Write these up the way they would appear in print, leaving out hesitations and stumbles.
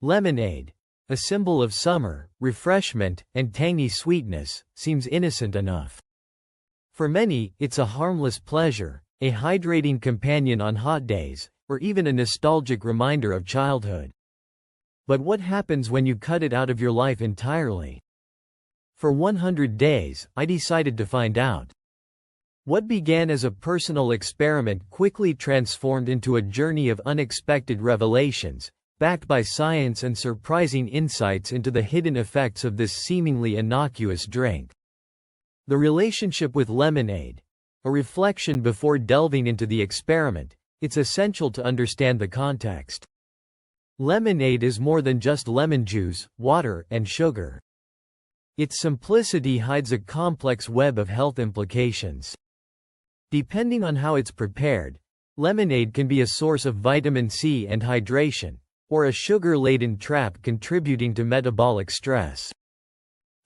Lemonade, a symbol of summer, refreshment, and tangy sweetness, seems innocent enough. For many, it's a harmless pleasure, a hydrating companion on hot days, or even a nostalgic reminder of childhood. But what happens when you cut it out of your life entirely? For 100 days, I decided to find out. What began as a personal experiment quickly transformed into a journey of unexpected revelations, backed by science and surprising insights into the hidden effects of this seemingly innocuous drink. The relationship with lemonade. A reflection before delving into the experiment, it's essential to understand the context. Lemonade is more than just lemon juice, water, and sugar. Its simplicity hides a complex web of health implications. Depending on how it's prepared, lemonade can be a source of vitamin C and hydration, or a sugar-laden trap contributing to metabolic stress.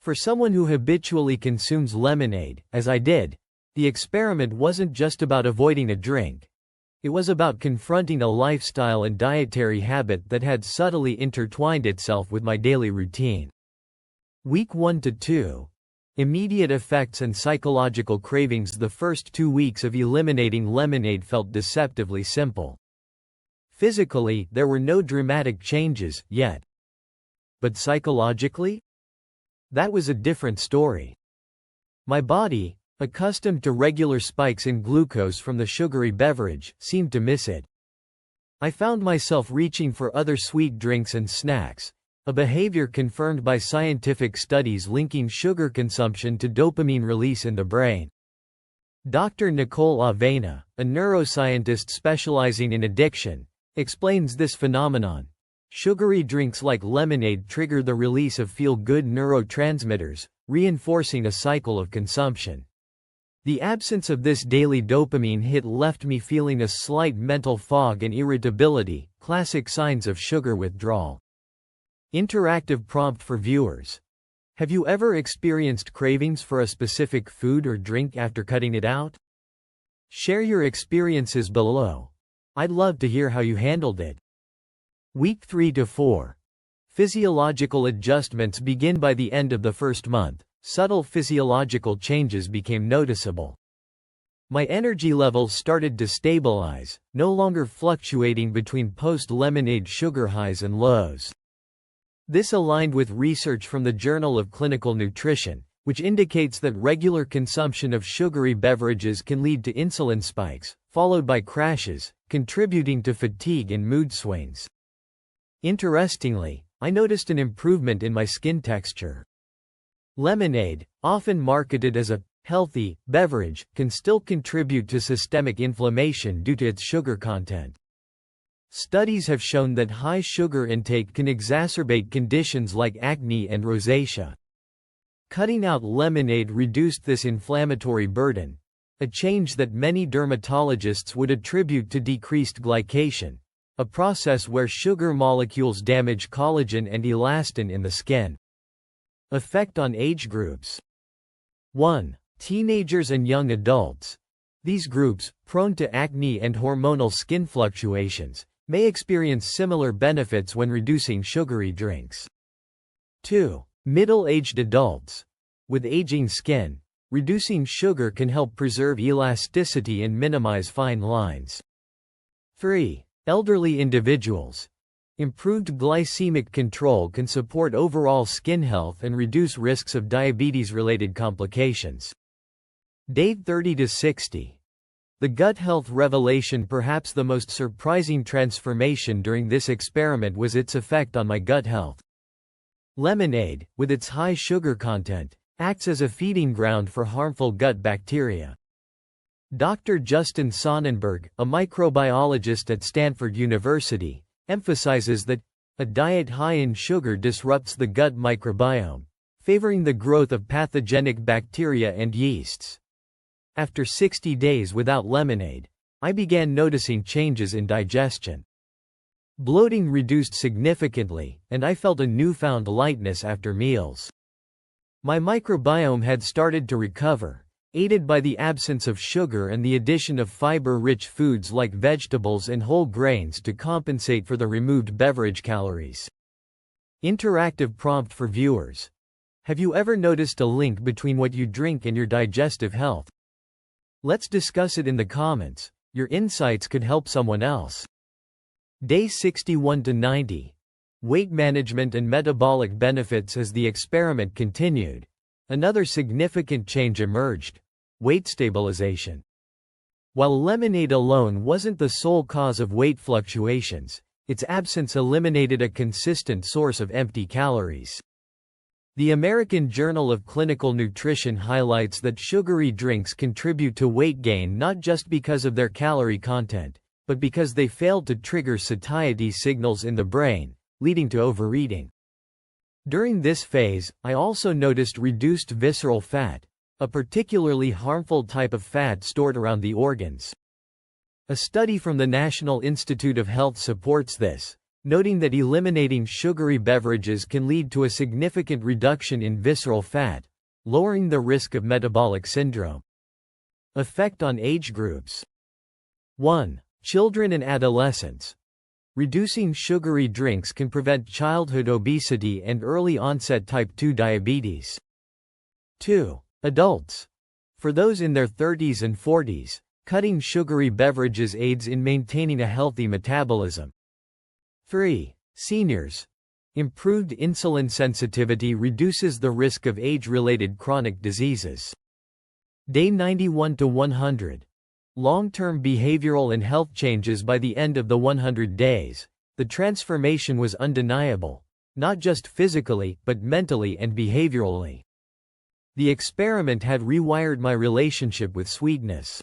For someone who habitually consumes lemonade, as I did, the experiment wasn't just about avoiding a drink. It was about confronting a lifestyle and dietary habit that had subtly intertwined itself with my daily routine. Week 1 to 2. Immediate effects and psychological cravings. The first 2 weeks of eliminating lemonade felt deceptively simple. Physically, there were no dramatic changes, yet. But psychologically? That was a different story. My body, accustomed to regular spikes in glucose from the sugary beverage, seemed to miss it. I found myself reaching for other sweet drinks and snacks, a behavior confirmed by scientific studies linking sugar consumption to dopamine release in the brain. Dr. Nicole Avena, a neuroscientist specializing in addiction, explains this phenomenon. Sugary drinks like lemonade trigger the release of feel-good neurotransmitters, reinforcing a cycle of consumption. The absence of this daily dopamine hit left me feeling a slight mental fog and irritability, classic signs of sugar withdrawal. Interactive prompt for viewers. Have you ever experienced cravings for a specific food or drink after cutting it out? Share your experiences below. I'd love to hear how you handled it. Week 3 to 4. Physiological adjustments begin by the end of the first month. Subtle physiological changes became noticeable. My energy levels started to stabilize, no longer fluctuating between post-lemonade sugar highs and lows. This aligned with research from the Journal of Clinical Nutrition, which indicates that regular consumption of sugary beverages can lead to insulin spikes, followed by crashes, contributing to fatigue and mood swings. Interestingly, I noticed an improvement in my skin texture. Lemonade, often marketed as a healthy beverage, can still contribute to systemic inflammation due to its sugar content. Studies have shown that high sugar intake can exacerbate conditions like acne and rosacea. Cutting out lemonade reduced this inflammatory burden, a change that many dermatologists would attribute to decreased glycation, a process where sugar molecules damage collagen and elastin in the skin. Effect on age groups. 1. Teenagers and young adults. These groups, prone to acne and hormonal skin fluctuations, may experience similar benefits when reducing sugary drinks. 2. Middle-aged adults. With aging skin, reducing sugar can help preserve elasticity and minimize fine lines. 3. Elderly individuals. Improved glycemic control can support overall skin health and reduce risks of diabetes-related complications. Day 30 to 60. The gut health revelation. Perhaps the most surprising transformation during this experiment was its effect on my gut health. Lemonade, with its high sugar content, acts as a feeding ground for harmful gut bacteria. Dr. Justin Sonnenberg, a microbiologist at Stanford University, emphasizes that a diet high in sugar disrupts the gut microbiome, favoring the growth of pathogenic bacteria and yeasts. After 60 days without lemonade, I began noticing changes in digestion. Bloating reduced significantly, and I felt a newfound lightness after meals. My microbiome had started to recover, aided by the absence of sugar and the addition of fiber-rich foods like vegetables and whole grains to compensate for the removed beverage calories. Interactive prompt for viewers. Have you ever noticed a link between what you drink and your digestive health? Let's discuss it in the comments. Your insights could help someone else. Day 61 to 90. Weight management and metabolic benefits. As the experiment continued, another significant change emerged: weight stabilization. While lemonade alone wasn't the sole cause of weight fluctuations, its absence eliminated a consistent source of empty calories. The American Journal of Clinical Nutrition highlights that sugary drinks contribute to weight gain not just because of their calorie content, but because they failed to trigger satiety signals in the brain, leading to overeating. During this phase, I also noticed reduced visceral fat, a particularly harmful type of fat stored around the organs. A study from the National Institute of Health supports this, noting that eliminating sugary beverages can lead to a significant reduction in visceral fat, lowering the risk of metabolic syndrome. Effect on age groups. 1. Children and adolescents. Reducing sugary drinks can prevent childhood obesity and early-onset type 2 diabetes. 2. Adults. For those in their 30s and 40s, cutting sugary beverages aids in maintaining a healthy metabolism. 3. Seniors. Improved insulin sensitivity reduces the risk of age-related chronic diseases. Day 91 to 100. Long-term behavioral and health changes. By the end of the 100 days, the transformation was undeniable, not just physically, but mentally and behaviorally. The experiment had rewired my relationship with sweetness.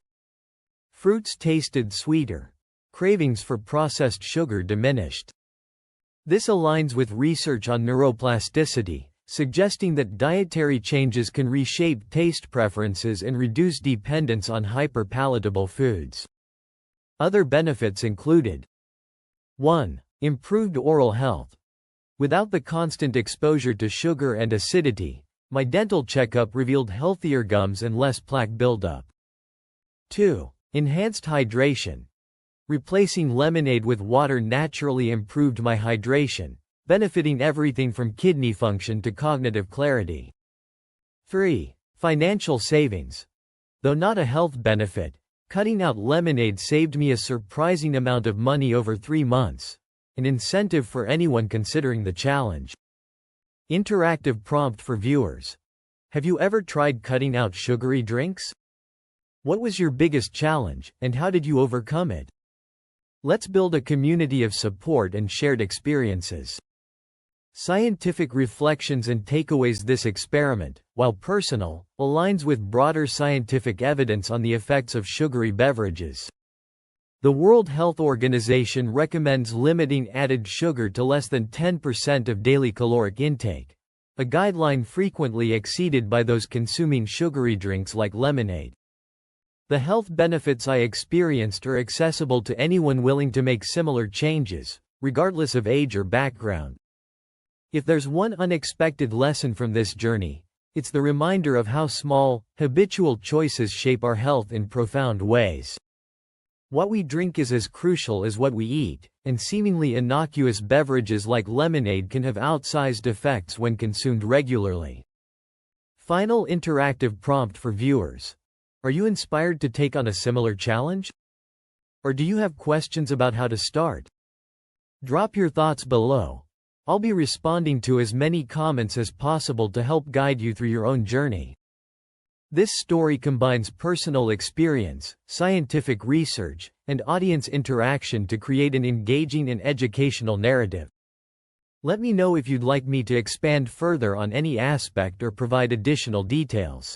Fruits tasted sweeter. Cravings for processed sugar diminished. This aligns with research on neuroplasticity, suggesting that dietary changes can reshape taste preferences and reduce dependence on hyperpalatable foods. Other benefits included: 1. Improved oral health. Without the constant exposure to sugar and acidity, my dental checkup revealed healthier gums and less plaque buildup. 2. Enhanced hydration. Replacing lemonade with water naturally improved my hydration, benefiting everything from kidney function to cognitive clarity. 3. Financial savings. Though not a health benefit, cutting out lemonade saved me a surprising amount of money over 3 months, an incentive for anyone considering the challenge. Interactive prompt for viewers. Have you ever tried cutting out sugary drinks? What was your biggest challenge, and how did you overcome it? Let's build a community of support and shared experiences. Scientific reflections and takeaways. This experiment, while personal, aligns with broader scientific evidence on the effects of sugary beverages. The World Health Organization recommends limiting added sugar to less than 10% of daily caloric intake, a guideline frequently exceeded by those consuming sugary drinks like lemonade. The health benefits I experienced are accessible to anyone willing to make similar changes, regardless of age or background. If there's one unexpected lesson from this journey, it's the reminder of how small, habitual choices shape our health in profound ways. What we drink is as crucial as what we eat, and seemingly innocuous beverages like lemonade can have outsized effects when consumed regularly. Final interactive prompt for viewers. Are you inspired to take on a similar challenge? Or do you have questions about how to start? Drop your thoughts below. I'll be responding to as many comments as possible to help guide you through your own journey. This story combines personal experience, scientific research, and audience interaction to create an engaging and educational narrative. Let me know if you'd like me to expand further on any aspect or provide additional details.